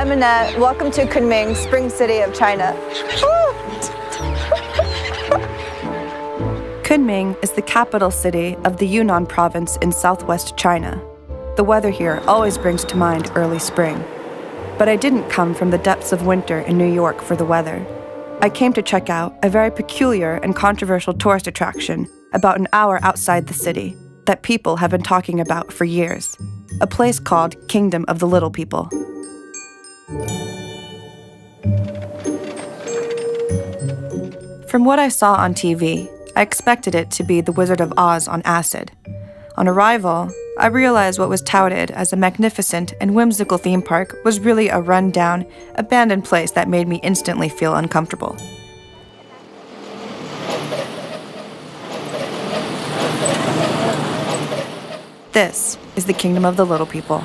I'm Annette. Welcome to Kunming, Spring City of China. Kunming is the capital city of the Yunnan province in southwest China. The weather here always brings to mind early spring. But I didn't come from the depths of winter in New York for the weather. I came to check out a very peculiar and controversial tourist attraction about an hour outside the city that people have been talking about for years, a place called Kingdom of the Little People. From what I saw on TV, I expected it to be the Wizard of Oz on acid. On arrival, I realized what was touted as a magnificent and whimsical theme park was really a run-down, abandoned place that made me instantly feel uncomfortable. This is the Kingdom of the Little People.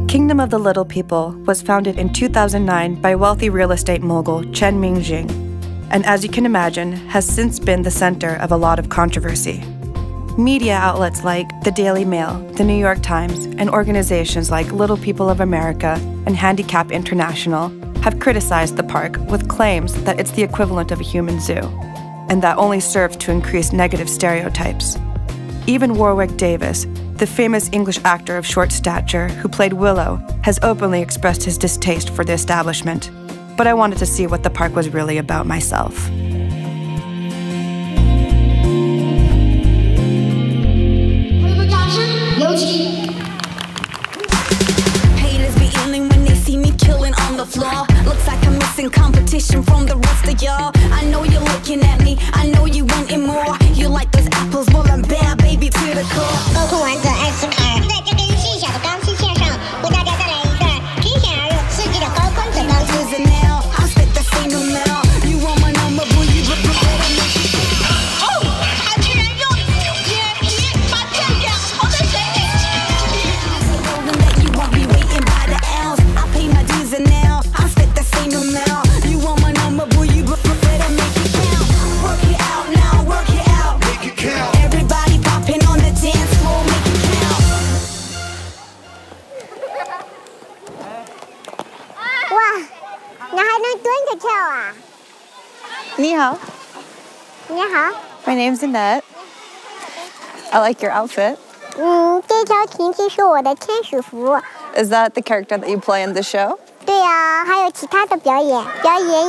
Kingdom of the Little People was founded in 2009 by wealthy real estate mogul Chen Mingjing, and as you can imagine, has since been the center of a lot of controversy. Media outlets like the Daily Mail, the New York Times, and organizations like Little People of America and Handicap International have criticized the park with claims that it's the equivalent of a human zoo, and that only serves to increase negative stereotypes. Even Warwick Davis, the famous English actor of short stature who played Willow, has openly expressed his distaste for the establishment. But I wanted to see what the park was really about myself. Haters be yelling when they see me killing on the floor. Looks like I'm missing competition from the rest of y'all. I know you're looking at me, I know you wanting more. You like those apples, well I'm bad, baby, to the core. 高空玩者艾斯卡在这根细小的钢丝线上，为大家带来一段听起来有刺激的高空整钢丝。Ni hao. Ni hao. My name's Annette. I like your outfit. 这条裙子是我的天使服。 Is that the character that you play in the show? 对呀，还有其他的表演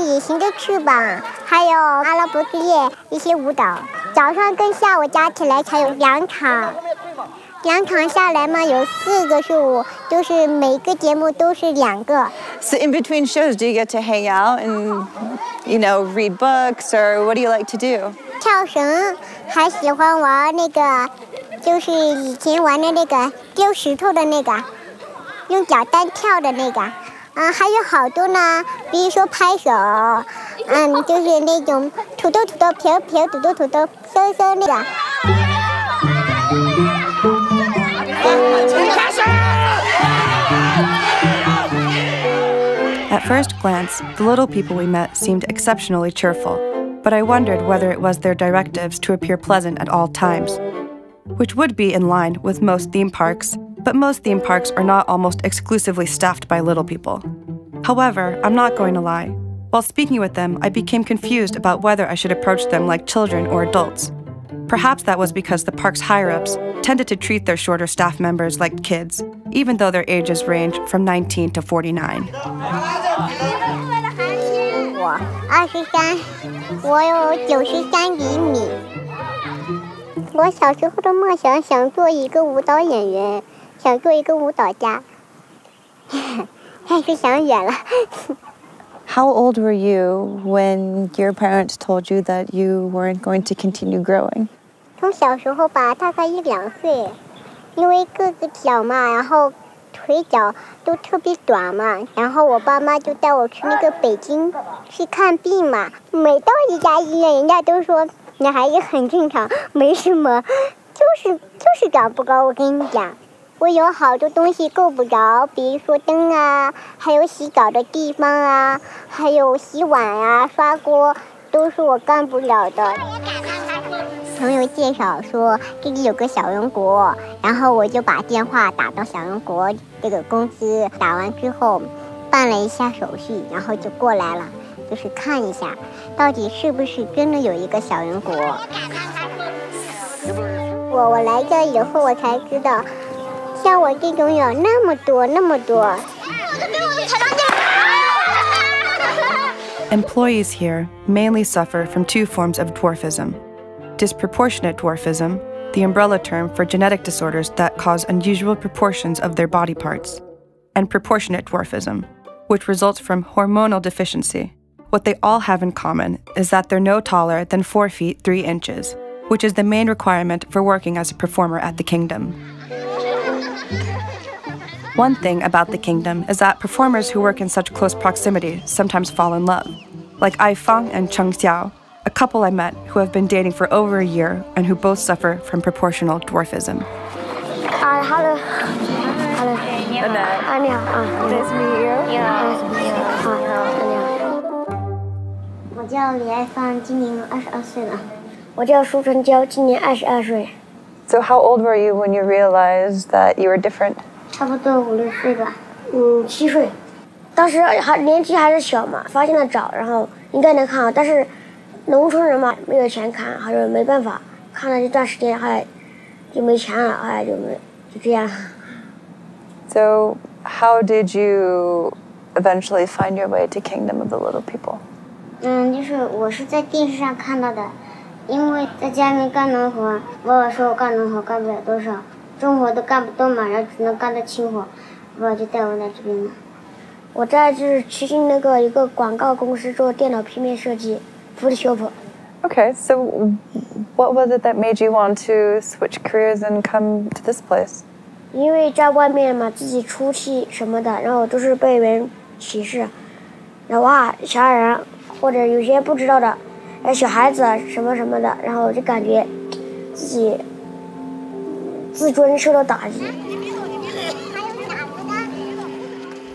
野行的翅膀，还有阿拉伯之夜一些舞蹈。早上跟下午加起来才有2场，2场下来嘛，有4个是我，就是每个节目都是2个。So in between shows, do you get to hang out and, read books, or what do you like to do? 跳绳，还喜欢玩那个，就是以前玩的那个丢石头的那个，用脚单跳的那个。还有好多呢，比如说拍手，就是那种土豆皮土豆嗖那个。At first glance, the little people we met seemed exceptionally cheerful, but I wondered whether it was their directives to appear pleasant at all times, which would be in line with most theme parks, but most theme parks are not almost exclusively staffed by little people. However, I'm not going to lie. While speaking with them, I became confused about whether I should approach them like children or adults. Perhaps that was because the park's higher-ups tended to treat their shorter staff members like kids, even though their ages range from 19 to 49. 我23，我有93厘米。我小时候的梦想想做一个舞蹈演员，想做一个舞蹈家，但是想远了。How old were you when your parents told you that you weren't going to continue growing? 从小时候吧，大概1、2岁，因为个子小嘛，然后腿脚都特别短嘛，然后我爸妈就带我去那个北京去看病嘛。每到一家医院，人家都说你孩子很正常，没什么，就是长不高。我跟你讲，我有好多东西够不着，比如说灯啊，还有洗澡的地方啊，还有洗碗啊、刷锅，都是我干不了的。朋友介绍说这里有个小人国，然后我就把电话打到小人国这个公司，打完之后办了一下手续，然后就过来了，就是看一下到底是不是真的有一个小人国。我来这以后我才知道，像我这种有那么多。Employees here mainly suffer from two forms of dwarfism. Disproportionate dwarfism, the umbrella term for genetic disorders that cause unusual proportions of their body parts, and proportionate dwarfism, which results from hormonal deficiency. What they all have in common is that they're no taller than 4 feet 3 inches, which is the main requirement for working as a performer at the kingdom. One thing about the kingdom is that performers who work in such close proximity sometimes fall in love, like Ai Fang and Cheng Xiao, a couple I met who have been dating for over a year and who both suffer from proportional dwarfism. Hello. Annette. Nice to meet you. Yeah. 我叫李爱芳，今年22岁了。我叫舒晨娇，今年22岁。So how old were you when you realized that you were different? 差不多5、6岁吧。7岁。当时年纪还是小嘛，发现的早，然后应该能看好，但是农村人嘛，没有钱看，还是没办法。看了一段时间，后来就没钱了，后来就这样。So how did you eventually find your way to Kingdom of the Little People? 就是我是在电视上看到的，因为在家里面干农活，爸爸说我干农活干不了多少，重活都干不动嘛，然后只能干到轻活，爸爸就带我来这边了。我在就是去进一个广告公司做电脑平面设计 ，Photoshop。Okay, so what was it that made you want to switch careers and come to this place? 因为在外面嘛，自己出气什么的，然后都是被人歧视，然后小矮人或者有些不知道的，小孩子什么什么的，然后我就感觉自己自尊受到打击。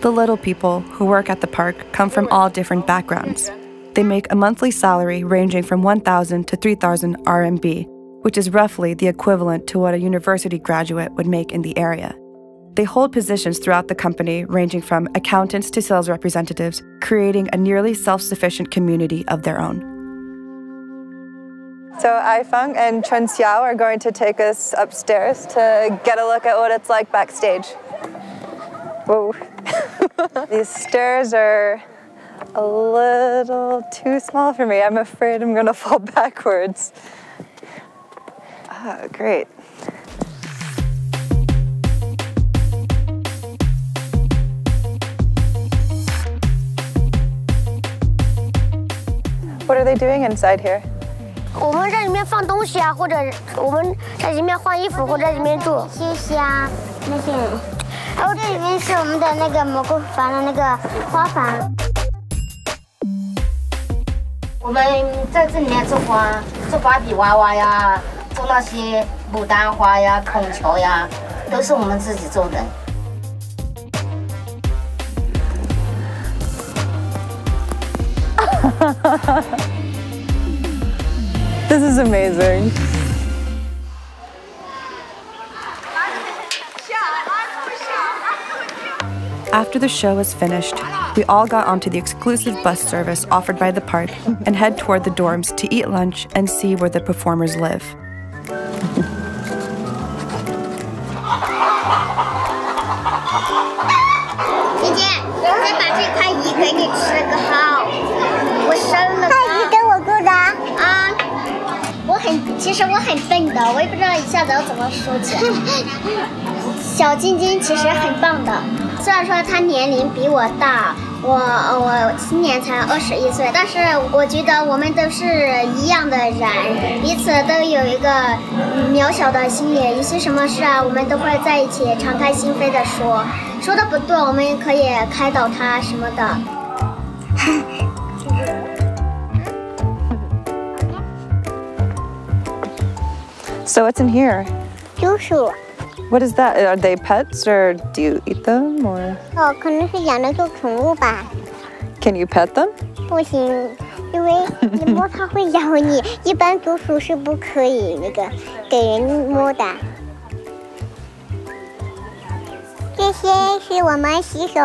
The little people who work at the park come from all different backgrounds. They make a monthly salary ranging from 1,000 to 3,000 RMB, which is roughly the equivalent to what a university graduate would make in the area. They hold positions throughout the company ranging from accountants to sales representatives, creating a nearly self-sufficient community of their own. So Ai Feng and Chun Xiao are going to take us upstairs to get a look at what it's like backstage. Whoa. These stairs are a little too small for me. I'm afraid I'm going to fall backwards. Oh, great. What are they doing inside here? 我们在里面放东西啊，或者我们在里面换衣服，或者在里面住。谢谢啊，那些。然后这里面是我们的那个蘑菇房的那个花房。我们在这里面做花，做芭比娃娃呀，做那些牡丹花呀、孔雀呀，都是我们自己做的。This is amazing. After the show was finished, we all got onto the exclusive bus service offered by the park and head toward the dorms to eat lunch and see where the performers live. 姐姐，再把这块鱼给你吃个好，我生了。这鱼给我做的啊！其实我很笨的，我也不知道一下子要怎么说起来。小晶晶其实很棒的，虽然说她年龄比我大，我今年才21岁，但是我觉得我们都是一样的人，彼此都有一个渺小的心眼，有些什么事啊，我们都会在一起敞开心扉的说，说的不对，我们可以开导他什么的。So what's in here? 竹鼠。What is that? Are they pets or do you eat them or? 可能是养的做宠物吧。Can you pet them? 不行，因为你摸它会咬你，一般竹鼠是不可以给人摸的。这些是我们洗手、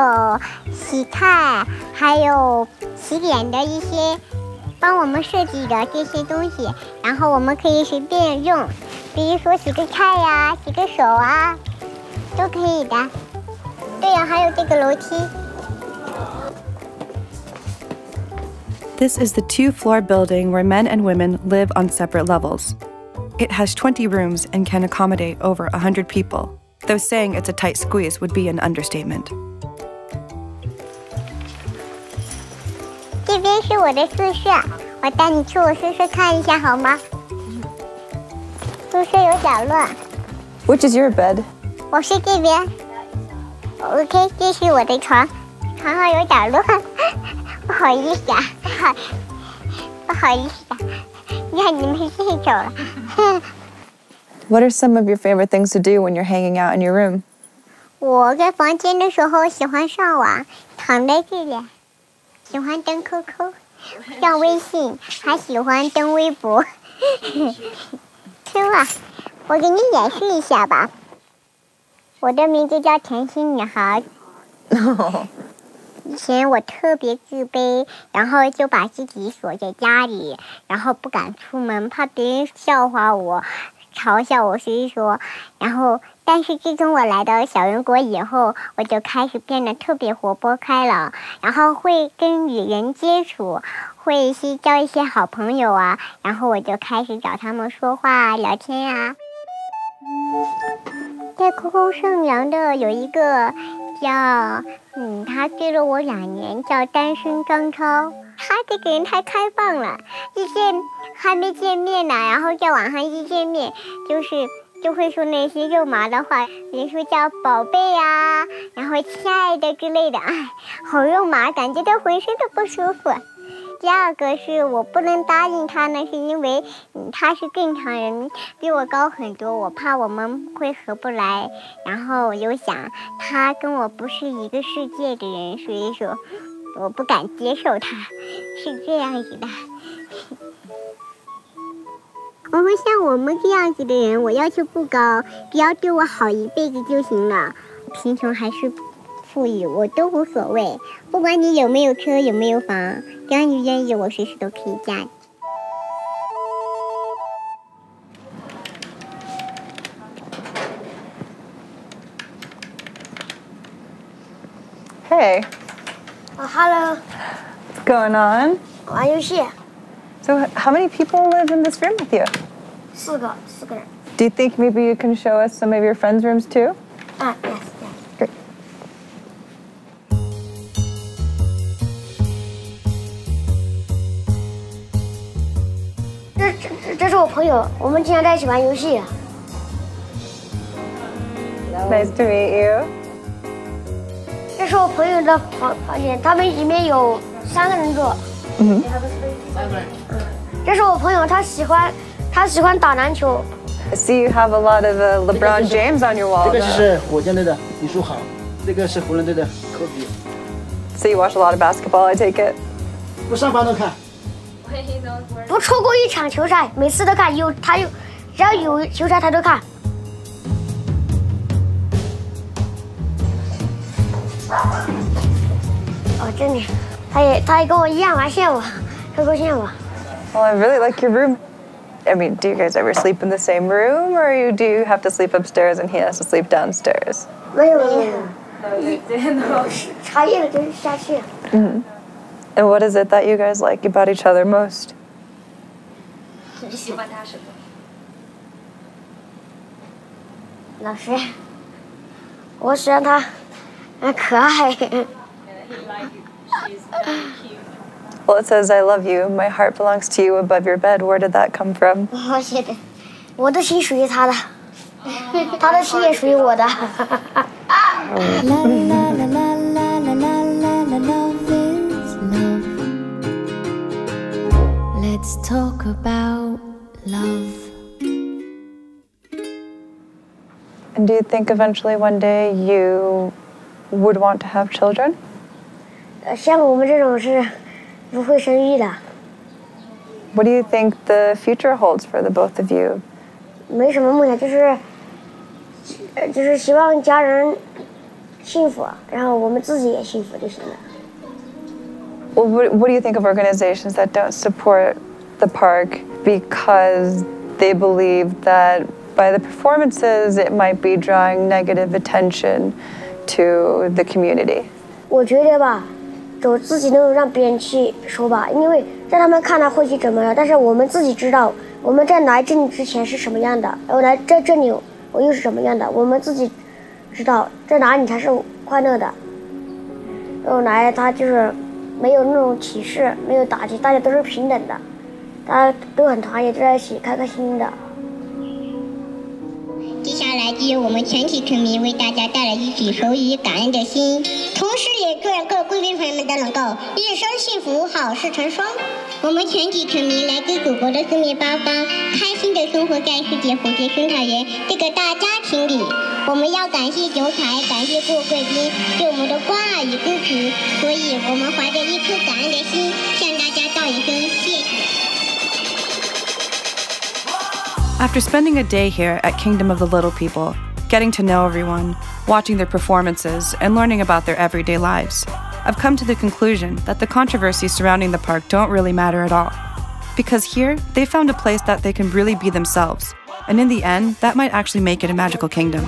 洗菜还有洗脸的一些帮我们设计的这些东西，然后我们可以随便用，比如说洗个菜呀、洗个手啊，都可以的。对呀，还有这个楼梯。This is the 2-floor building where men and women live on separate levels. It has 20 rooms and can accommodate over 100 people, though saying it's a tight squeeze would be an understatement. 这边是我的宿舍，我带你去我宿舍看一下好吗？宿舍有角落。Which is your bed? 我是这边。OK， 这是我的床，床上有角落。不好意思啊，不好意思啊，你看你们睡着了。What are some of your favorite things to do when you're hanging out in your room? 我在房间的时候喜欢上网，躺在这里，喜欢登 QQ， 上微信，还喜欢登微博。听了，我给你演示一下吧。我的名字叫甜心女孩。以前我特别自卑，然后就把自己锁在家里，然后不敢出门，怕别人笑话我、嘲笑我，所以说，但是自从我来到小人国以后，我就开始变得特别活泼开朗，然后会跟与人接触，会交一些好朋友啊，然后我就开始找他们说话、聊天啊。在QQ上聊的有一个叫他追了我2年，叫单身张超。他这个人太开放了，还没见面呢，然后在网上一见面，就会说那些肉麻的话，比如说叫宝贝啊，然后亲爱的之类的，好肉麻，感觉到浑身都不舒服。第二个是我不能答应他呢，是因为他是正常人，比我高很多，我怕我们会合不来，然后我又想他跟我不是一个世界的人，所以说我不敢接受他，是这样子的。我会像我们这样子的人，我要求不高，只要对我好一辈子就行了，贫穷还是富裕我都无所谓，不管你有没有车有没有房，只要你愿意，我随时都可以嫁你。Hey. Hello. What's going on? 玩游戏。So how many people live in this room with you? 4个人。Do you think maybe you can show us some of your friends' rooms too? Yes. Great. 这是我朋友，我们经常在一起玩游戏。Nice to meet you. 这是我朋友的房间，他们里面有3个人住。这是我朋友，他喜欢打篮球。I see you have a lot of LeBron James on your wall. 这个是火箭队的李书豪，这个是湖人队的科比。So you watch a lot of basketball, I take it? 不上班都看。不错过一场球赛，每次都看，只要有球赛他都看。真的，他也跟我一样玩线网，QQ线网。Well, I really like your room. I mean, do you guys ever sleep in the same room, or do you have to sleep upstairs and he has to sleep downstairs? 没有，茶叶了就下去。And what is it that you guys like about each other most? 你喜欢他什么？老师，我喜欢他，可爱。Well, it says, I love you. My heart belongs to you above your bed. Where did that come from? 我写的，我的心属于他的，他的心也属于我的。Let's talk about love. And do you think eventually one day you would want to have children? 像我们这种是不会生育的。What do you think the future holds for the both of you? 没什么梦想，就是希望家人幸福，然后我们自己也幸福就行了。Well, what do you think of organizations that don't support the park because they believe that by the performances it might be drawing negative attention to the community? 我觉得吧，就自己能让别人去说吧，因为在他们看来或许怎么样，但是我们自己知道我们在来这里之前是什么样的，然后来在这里我又是什么样的，我们自己知道在哪里才是快乐的。然后来他就是没有那种歧视，没有打击，大家都是平等的，大家都很团结，在一起开开心心的。接下来就由我们全体村民为大家带来一曲手语感恩的心，同时也祝愿各贵宾朋友们都能够一生幸福，好事成双。我们全体村民来自祖国的四面八方，开心的生活在世界蝴蝶生态园这个大家庭里。我们要感谢总裁，感谢各贵宾对我们的关爱与支持，所以我们怀着一颗感恩的心，向大家道一声谢谢。After spending a day here at Kingdom of the Little People, getting to know everyone, watching their performances, and learning about their everyday lives, I've come to the conclusion that the controversies surrounding the park don't really matter at all. Because here, they found a place that they can really be themselves, and in the end, that might actually make it a magical kingdom.